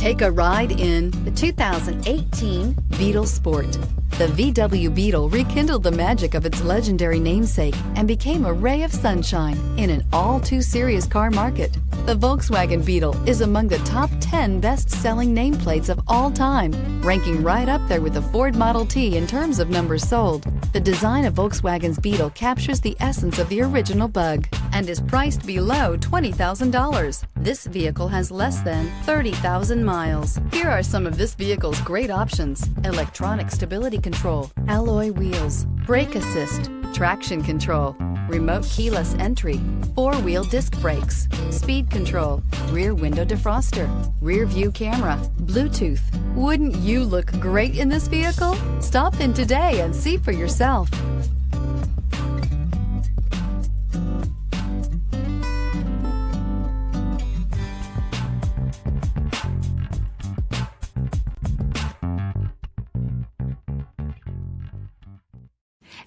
Take a ride in the 2018 Beetle Sport. The VW Beetle rekindled the magic of its legendary namesake and became a ray of sunshine in an all-too-serious car market. The Volkswagen Beetle is among the top 10 best-selling nameplates of all time, ranking right up there with the Ford Model T in terms of numbers sold. The design of Volkswagen's Beetle captures the essence of the original bug and is priced below $20,000. This vehicle has less than 30,000 miles. Here are some of this vehicle's great options: electronic stability control, alloy wheels, brake assist, traction control, remote keyless entry, four-wheel disc brakes, speed control, rear window defroster, rear view camera, Bluetooth. Wouldn't you look great in this vehicle? Stop in today and see for yourself.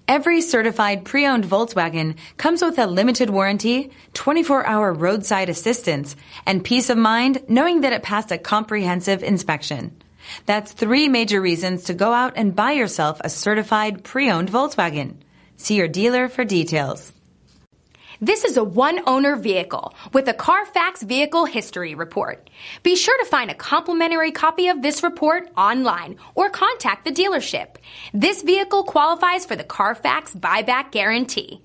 Every certified pre-owned Volkswagen comes with a limited warranty, 24-hour roadside assistance, and peace of mind knowing that it passed a comprehensive inspection. That's 3 major reasons to go out and buy yourself a certified pre-owned Volkswagen. See your dealer for details. This is a one-owner vehicle with a Carfax Vehicle History Report. Be sure to find a complimentary copy of this report online or contact the dealership. This vehicle qualifies for the Carfax Buyback Guarantee.